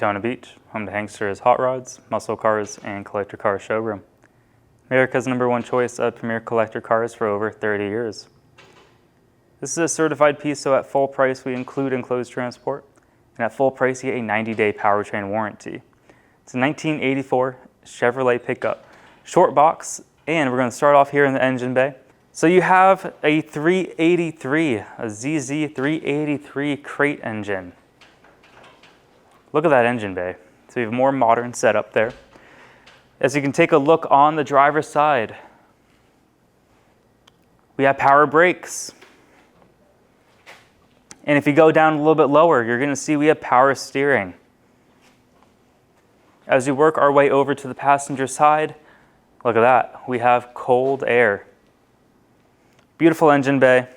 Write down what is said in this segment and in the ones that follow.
Daytona Beach, home to Hanksters hot rods, muscle cars, and collector car showroom. America's #1 choice of premier collector cars for over 30 years. This is a certified piece, so at full price we include enclosed transport, and at full price you get a 90-day powertrain warranty. It's a 1984 Chevrolet pickup, short box, and we're going to start off here in the engine bay. So you have a 383, a ZZ383 crate engine. Look at that engine bay. So you have a more modern setup there. As you can take a look on the driver's side, we have power brakes. And if you go down a little bit lower, you're going to see we have power steering. As we work our way over to the passenger side, look at that. We have cold air. Beautiful engine bay.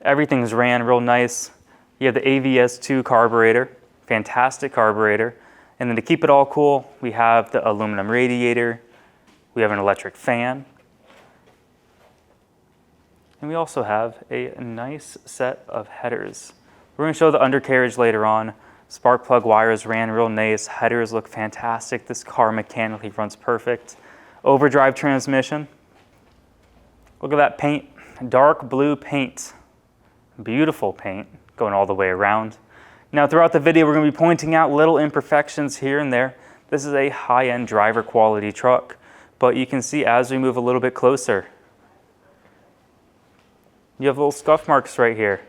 Everything's ran real nice. You have the AVS2 carburetor. Fantastic carburetor. And then to keep it all cool, we have the aluminum radiator. We have an electric fan. And we also have a nice set of headers. We're going to show the undercarriage later on. Spark plug wires ran real nice. Headers look fantastic. This car mechanically runs perfect. Overdrive transmission. Look at that paint. Dark blue paint. Beautiful paint going all the way around. Now throughout the video we're going to be pointing out little imperfections here and there. This is a high-end driver quality truck, but you can see as we move a little bit closer, you have little scuff marks right here.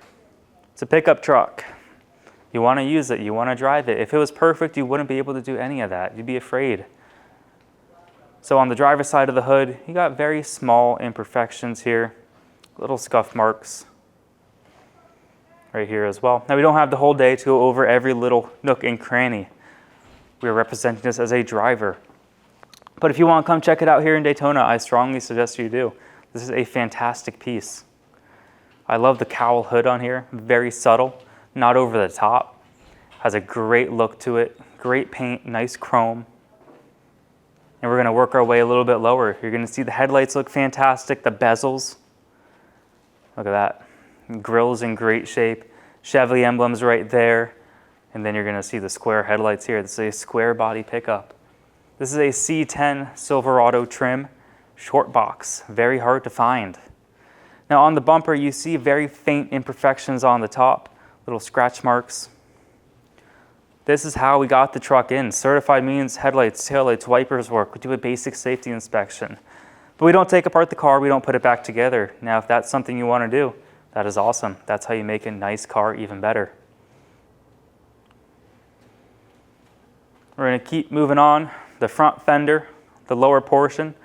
It's a pickup truck. You want to use it, you want to drive it. If it was perfect, you wouldn't be able to do any of that. You'd be afraid. So on the driver's side of the hood, you got very small imperfections here, little scuff marks right here as well. Now we don't have the whole day to go over every little nook and cranny. We are representing this as a driver. But if you want to come check it out here in Daytona, I strongly suggest you do. This is a fantastic piece. I love the cowl hood on here, very subtle, not over the top. Has a great look to it, great paint, nice chrome. And we're going to work our way a little bit lower. You're going to see the headlights look fantastic, the bezels. Look at that. Grill's in great shape. Chevy emblems right there. And then you're going to see the square headlights here. This is a square body pickup. This is a C10 Silverado trim, short box, very hard to find. Now on the bumper you see very faint imperfections on the top, little scratch marks. This is how we got the truck in. Certified means headlights, taillights, wipers work. We do a basic safety inspection. But we don't take apart the car, we don't put it back together. Now if that's something you want to do, that is awesome. That's how you make a nice car even better. We're going to keep moving on. The front fender, the lower portion,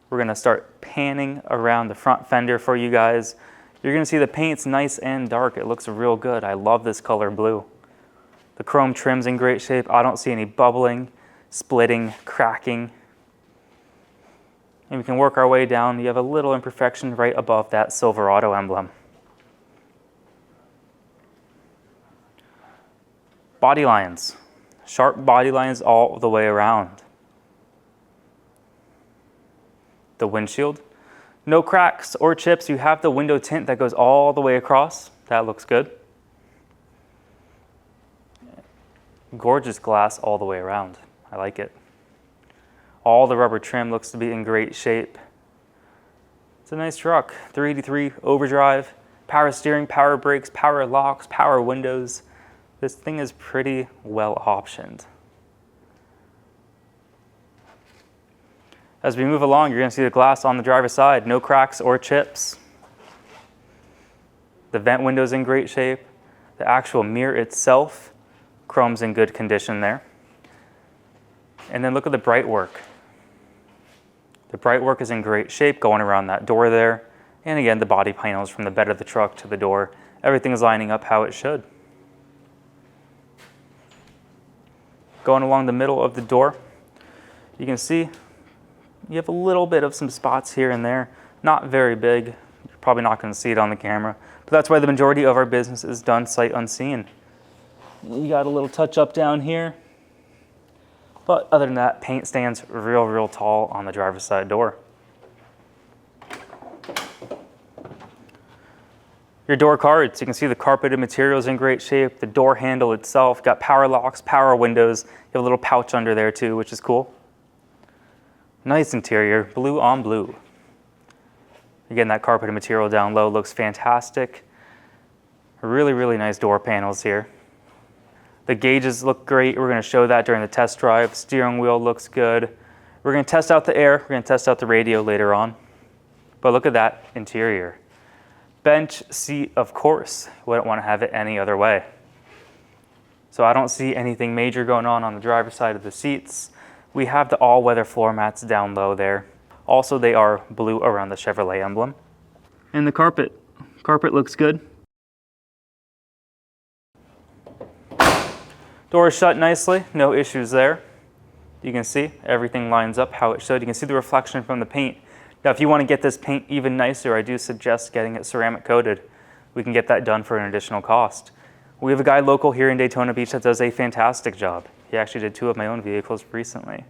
we're going to start panning around the front fender for you guys. You're going to see the paint's nice and dark. It looks real good. I love this color blue. The chrome trim's in great shape. I don't see any bubbling, splitting, cracking. And we can work our way down. You have a little imperfection right above that Silverado emblem. Body lines. Sharp body lines all the way around. The windshield. No cracks or chips. You have the window tint that goes all the way across. That looks good. Gorgeous glass all the way around. I like it. All the rubber trim looks to be in great shape. It's a nice truck. 383 overdrive, power steering, power brakes, power locks, power windows. This thing is pretty well optioned. As we move along, you're going to see the glass on the driver's side. No cracks or chips. The vent window's in great shape. The actual mirror itself, chrome's in good condition there. And then look at the bright work. The bright work is in great shape going around that door there. And again, the body panels from the bed of the truck to the door. Everything is lining up how it should. Going along the middle of the door, you can see you have a little bit of some spots here and there. Not very big. You're probably not going to see it on the camera. But that's why the majority of our business is done sight unseen. You got a little touch up down here. But other than that, paint stands real tall on the driver's side door. Your door cards, you can see the carpeted material is in great shape. The door handle itself, got power locks, power windows. You have a little pouch under there too, which is cool. Nice interior, blue on blue. Again, that carpeted material down low looks fantastic. Really, really nice door panels here. The gauges look great. We're going to show that during the test drive. Steering wheel looks good. We're going to test out the air. We're going to test out the radio later on. But look at that interior. Bench seat, of course. Wouldn't want to have it any other way. So I don't see anything major going on the driver's side of the seats. We have the all-weather floor mats down low there. Also, they are blue around the Chevrolet emblem. And the carpet looks good. Door is shut nicely, no issues there. You can see everything lines up how it should. You can see the reflection from the paint. Now, if you want to get this paint even nicer, I do suggest getting it ceramic coated. We can get that done for an additional cost. We have a guy local here in Daytona Beach that does a fantastic job. He actually did 2 of my own vehicles recently.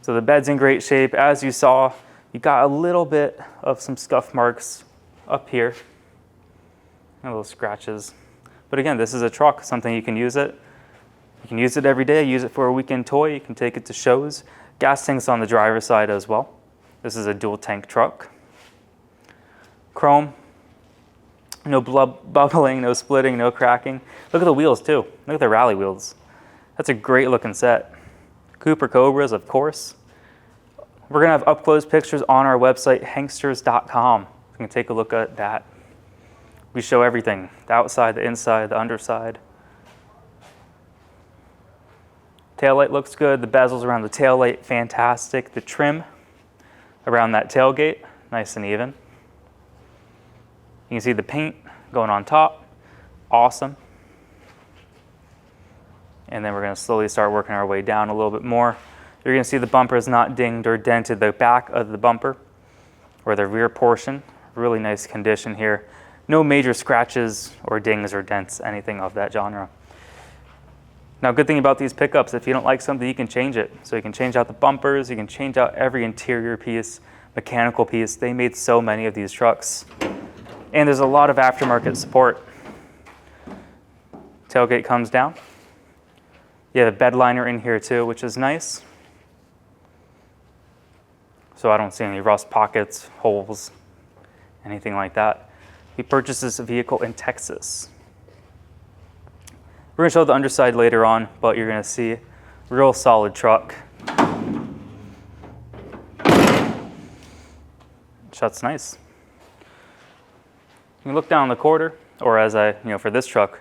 So the bed's in great shape. As you saw, you got a little bit of some scuff marks up here. And little scratches. But again, this is a truck, something you can use it. You can use it every day, use it for a weekend toy. You can take it to shows. Gas tank's on the driver's side as well. This is a dual tank truck. Chrome. No bubbling, no splitting, no cracking. Look at the wheels too. Look at the rally wheels. That's a great looking set. Cooper Cobras, of course. We're gonna have up-close pictures on our website, Hanksters.com. You can take a look at that. We show everything, the outside, the inside, the underside. Taillight looks good. The bezels around the taillight, fantastic. The trim around that tailgate, nice and even. You can see the paint going on top, awesome. And then we're going to slowly start working our way down a little bit more. You're going to see the bumper is not dinged or dented. The back of the bumper, or the rear portion, really nice condition here. No major scratches or dings or dents, anything of that genre. Now, good thing about these pickups, if you don't like something, you can change it. So you can change out the bumpers, you can change out every interior piece, mechanical piece. They made so many of these trucks. And there's a lot of aftermarket support. Tailgate comes down. You have a bed liner in here too, which is nice. So I don't see any rust pockets, holes, anything like that. We purchased this vehicle in Texas. We're going to show the underside later on, but you're going to see a real solid truck. Shuts nice. You can look down the quarter, or as for this truck,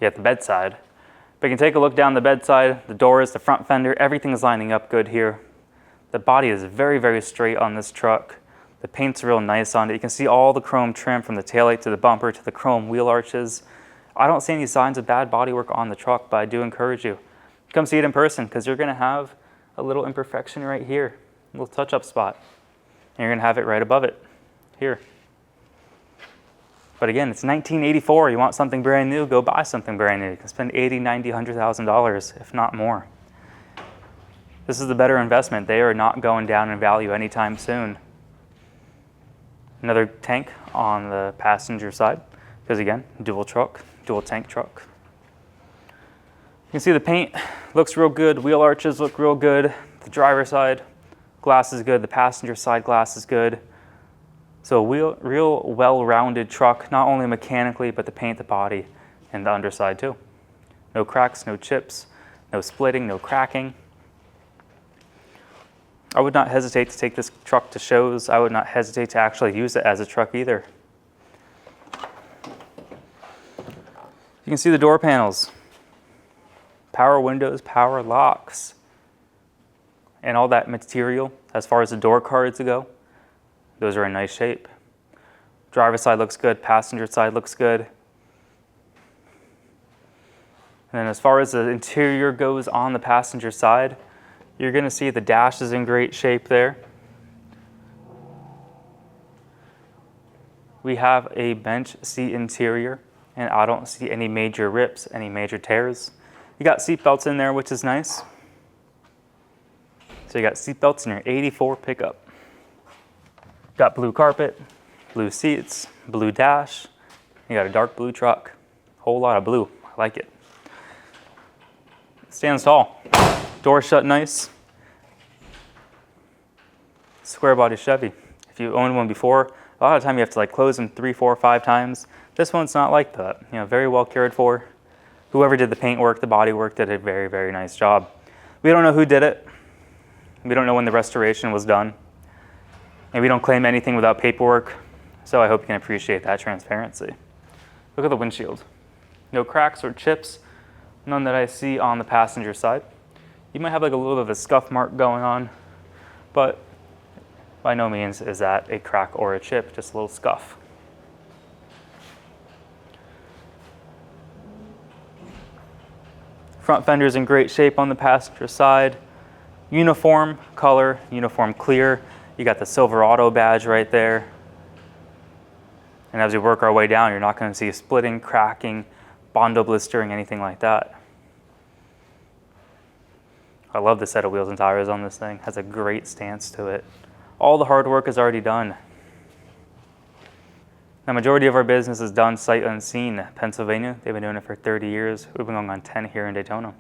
you have the bedside. But you can take a look down the bedside, the doors, the front fender, everything's lining up good here. The body is very, very straight on this truck. The paint's real nice on it. You can see all the chrome trim from the taillight to the bumper to the chrome wheel arches. I don't see any signs of bad bodywork on the truck, but I do encourage you. Come see it in person, because you're going to have a little imperfection right here, a little touch-up spot. And you're going to have it right above it, here. But again, it's 1984. You want something brand new, go buy something brand new. You can spend $80,000, $90,000, $100,000, if not more. This is the better investment. They are not going down in value anytime soon. Another tank on the passenger side, because again, dual tank truck. You can see the paint looks real good. Wheel arches look real good. The driver's side glass is good. The passenger side glass is good. So a real well-rounded truck, not only mechanically, but the paint, the body, and the underside too. No cracks, no chips, no splitting, no cracking. I would not hesitate to take this truck to shows. I would not hesitate to actually use it as a truck either. You can see the door panels. Power windows, power locks, and all that material as far as the door cards go. Those are in nice shape. Driver's side looks good, passenger side looks good. And then as far as the interior goes on the passenger side, you're going to see the dash is in great shape there. We have a bench seat interior, and I don't see any major rips, any major tears. You got seat belts in there, which is nice. So you got seat belts in your 84 pickup. Got blue carpet, blue seats, blue dash. You got a dark blue truck. Whole lot of blue. I like it. Stands tall. Door shut nice. Square body Chevy. If you owned one before, a lot of the time you have to like close them 3, 4, 5 times. This one's not like that. You know, very well cared for. Whoever did the paint work, the body work, did a very, very nice job. We don't know who did it. We don't know when the restoration was done. And we don't claim anything without paperwork. So I hope you can appreciate that transparency. Look at the windshield. No cracks or chips. None that I see on the passenger side. You might have like a little bit of a scuff mark going on, but by no means is that a crack or a chip, just a little scuff. Front fender's in great shape on the passenger side. Uniform color, uniform clear. You got the Silverado badge right there. And as we work our way down, you're not going to see splitting, cracking, Bondo blistering, anything like that. I love the set of wheels and tires on this thing. Has a great stance to it. All the hard work is already done. The majority of our business is done sight unseen. Pennsylvania, they've been doing it for 30 years. We've been going on 10 here in Daytona.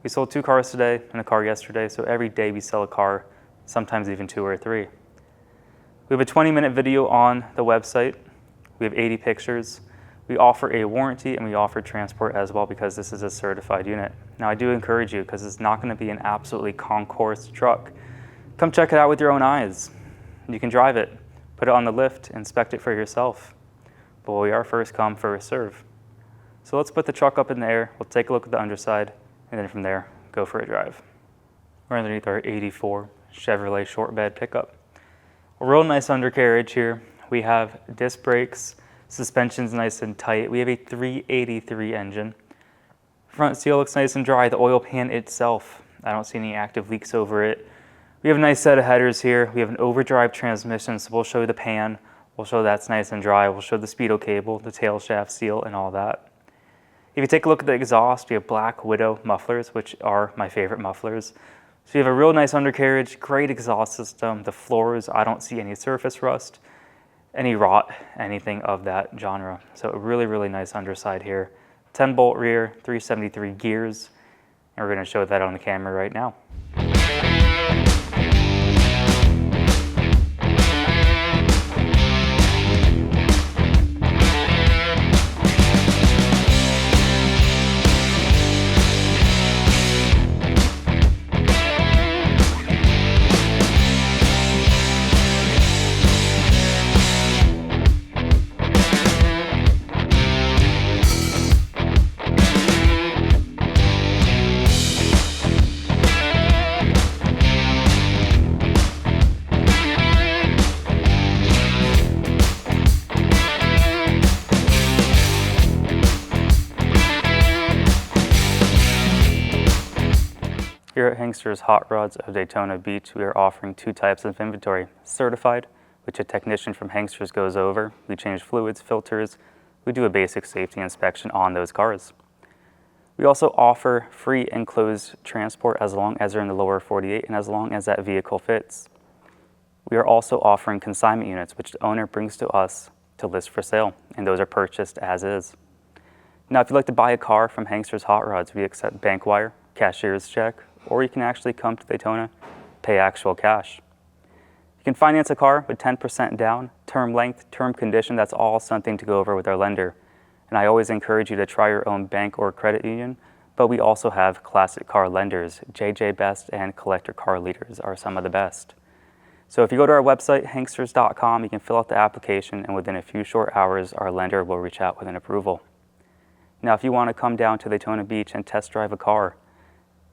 We sold 2 cars today and a car yesterday, so every day we sell a car, sometimes even 2 or 3. We have a 20-minute video on the website. We have 80 pictures. We offer a warranty and we offer transport as well because this is a certified unit. Now I do encourage you, because it's not going to be an absolutely concourse truck. Come check it out with your own eyes. You can drive it, put it on the lift, inspect it for yourself. But we are first come, first serve. So let's put the truck up in the air, we'll take a look at the underside, and then from there, go for a drive. We're underneath our 84 Chevrolet short bed pickup. A real nice undercarriage here. We have disc brakes, suspension's nice and tight. We have a 383 engine. Front seal looks nice and dry. The oil pan itself, I don't see any active leaks over it. We have a nice set of headers here. We have an overdrive transmission, so we'll show you the pan. We'll show that's nice and dry. We'll show the speedo cable, the tail shaft seal, and all that. If you take a look at the exhaust, we have Black Widow mufflers, which are my favorite mufflers. So you have a real nice undercarriage, great exhaust system. The floors, I don't see any surface rust, any rot, anything of that genre. So a really, really nice underside here. 10-bolt rear, 373 gears, and we're going to show that on the camera right now. Here at Hanksters Hot Rods of Daytona Beach, we are offering 2 types of inventory. Certified, which a technician from Hanksters goes over. We change fluids, filters. We do a basic safety inspection on those cars. We also offer free enclosed transport as long as they're in the lower 48 and as long as that vehicle fits. We are also offering consignment units, which the owner brings to us to list for sale, and those are purchased as is. Now, if you'd like to buy a car from Hanksters Hot Rods, we accept bank wire, cashier's check, or you can actually come to Daytona, pay actual cash. You can finance a car with 10% down, term length, term condition. That's all something to go over with our lender. And I always encourage you to try your own bank or credit union, but we also have classic car lenders. JJ Best and Collector Car Leaders are some of the best. So if you go to our website, hanksters.com, you can fill out the application, and within a few short hours, our lender will reach out with an approval. Now, if you want to come down to Daytona Beach and test drive a car,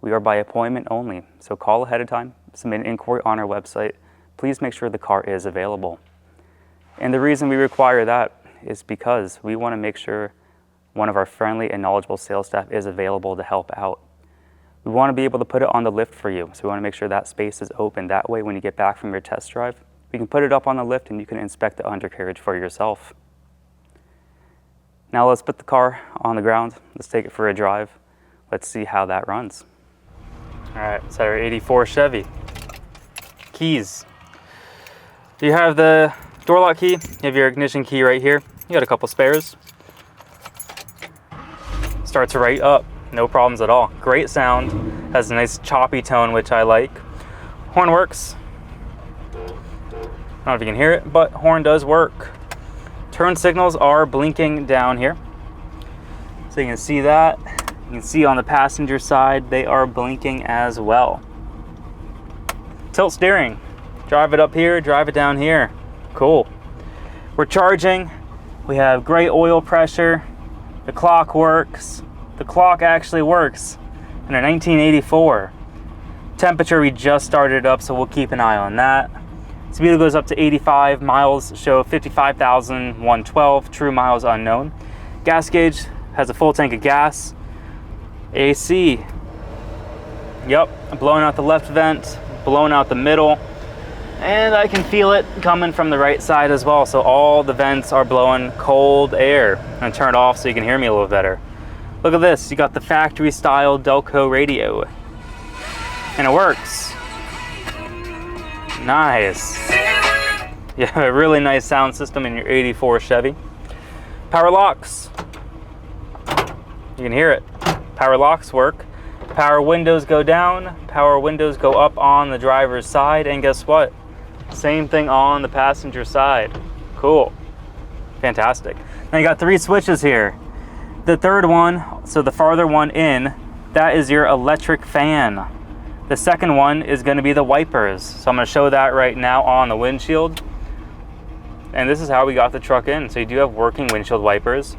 we are by appointment only, so call ahead of time, submit an inquiry on our website. Please make sure the car is available. And the reason we require that is because we want to make sure one of our friendly and knowledgeable sales staff is available to help out. We want to be able to put it on the lift for you, so we want to make sure that space is open. That way, when you get back from your test drive, we can put it up on the lift and you can inspect the undercarriage for yourself. Now let's put the car on the ground. Let's take it for a drive. Let's see how that runs. All right, so our 84 Chevy. Keys. You have the Door lock key, you have your ignition key right here. You got a couple spares. Starts right up, no problems at all. Great sound, has a nice choppy tone, which I like. Horn works. I don't know if you can hear it, but horn does work. Turn signals are blinking down here. So you can see that. You can see on the passenger side, they are blinking as well. Tilt steering. Drive it up here, drive it down here. Cool. We're charging. We have great oil pressure. The clock works. The clock actually works in a 1984. Temperature, we just started up, so we'll keep an eye on that. Speed goes up to 85 miles, show 55,112, true miles unknown. Gas gauge has a full tank of gas. AC, yep, blowing out the left vent, blowing out the middle, and I can feel it coming from the right side as well. So all the vents are blowing cold air. I'm gonna turn it off so you can hear me a little better. Look at this, you got the factory style Delco radio, and it works. Nice. Yeah, a really nice sound system in your 84 Chevy. Power locks. You can hear it. Power locks work. Power windows go down. Power windows go up on the driver's side. And guess what? Same thing on the passenger side. Cool. Fantastic. Now you got 3 switches here. The third one, so the farther one in, that is your electric fan. The second one is going to be the wipers. So I'm going to show that right now on the windshield. And this is how we got the truck in. So you do have working windshield wipers.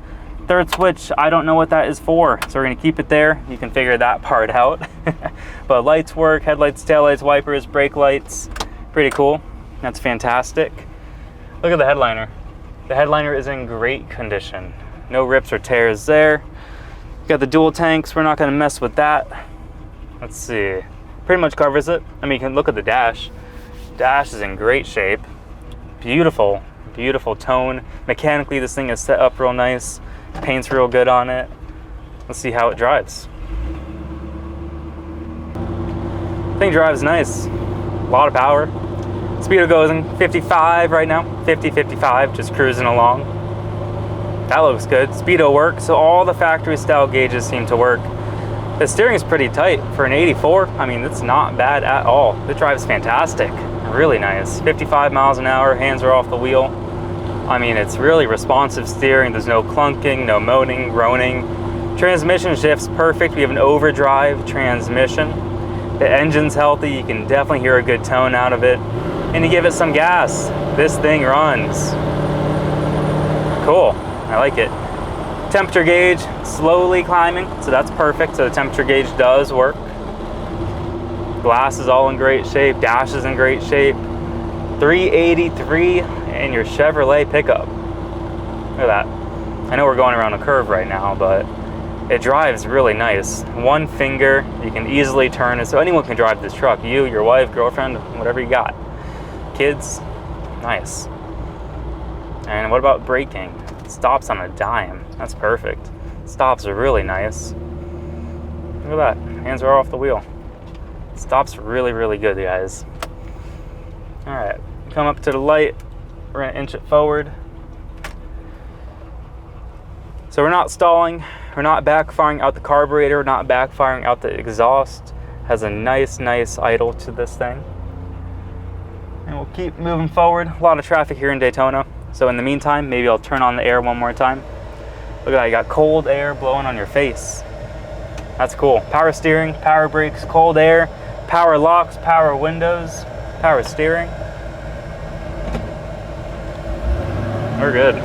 Third switch, I don't know what that is for. So we're going to keep it there. You can figure that part out. But lights work, headlights, taillights, wipers, brake lights. Pretty cool. That's fantastic. Look at the headliner. The headliner is in great condition. No rips or tears there. Got the dual tanks. We're not going to mess with that. Let's see. Pretty much covers it. I mean, you can look at the dash. Dash is in great shape. Beautiful, beautiful tone. Mechanically, this thing is set up real nice. Paint's real good on it. Let's see how it drives. Thing drives nice. A lot of power. Speedo goes in 55 right now. 50, 55, just cruising along. That looks good. Speedo works, so all the factory style gauges seem to work. The steering is pretty tight for an 84. I mean, it's not bad at all. The drive's fantastic, really nice. 55 miles an hour, hands are off the wheel. I mean, it's really responsive steering. There's no clunking, no moaning, groaning. Transmission shift's perfect. We have an overdrive transmission. The engine's healthy. You can definitely hear a good tone out of it. And you give it some gas, this thing runs. Cool, I like it. Temperature gauge slowly climbing, so that's perfect. So the temperature gauge does work. Glass is all in great shape. Dash is in great shape. 383 in your Chevrolet pickup. Look at that. I know we're going around a curve right now, but it drives really nice. One finger, you can easily turn it, so anyone can drive this truck. You, your wife, girlfriend, whatever you got. Kids, nice. And what about braking? Stops on a dime. That's perfect. Stops are really nice. Look at that. Hands are off the wheel. Stops really, really good, guys. All right. Come up to the light. We're going to inch it forward. So we're not stalling. We're not backfiring out the carburetor. We're not backfiring out the exhaust. Has a nice, nice idle to this thing. And we'll keep moving forward. A lot of traffic here in Daytona. So in the meantime, maybe I'll turn on the air one more time. Look at that, you got cold air blowing on your face. That's cool. Power steering, power brakes, cold air, power locks, power windows, power steering. We're good.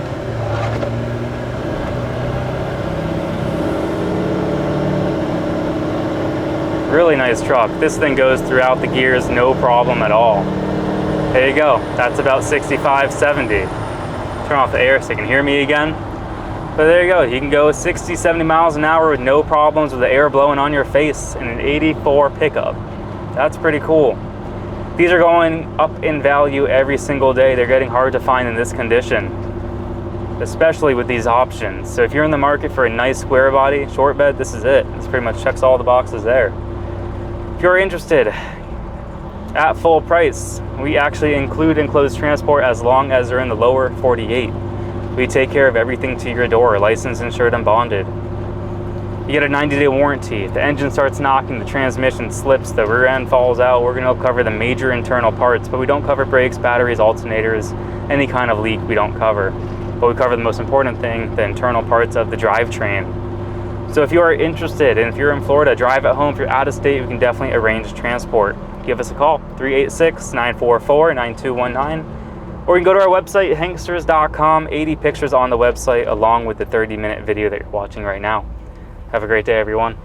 Really nice truck. This thing goes throughout the gears, no problem at all. There you go. That's about 65, 70. Turn off the air so you can hear me again. But there you go. You can go 60, 70 miles an hour with no problems with the air blowing on your face in an 84 pickup. That's pretty cool. These are going up in value every single day. They're getting hard to find in this condition, especially with these options. So if you're in the market for a nice square body, short bed, this is it. This pretty much checks all the boxes there. If you're interested at full price. We actually include enclosed transport as long as they're in the lower 48. We take care of everything to your door, licensed, insured, and bonded. You get a 90-day warranty. If the engine starts knocking, the transmission slips, the rear end falls out, we're going to cover the major internal parts, but we don't cover brakes, batteries, alternators, any kind of leak we don't cover. But we cover the most important thing, the internal parts of the drivetrain. So if you are interested, and if you're in Florida, drive at home. If you're out of state, we can definitely arrange transport. Give us a call, 386-944-9219. Or you can go to our website, hanksters.com, 80 pictures on the website, along with the 30-minute video that you're watching right now. Have a great day, everyone.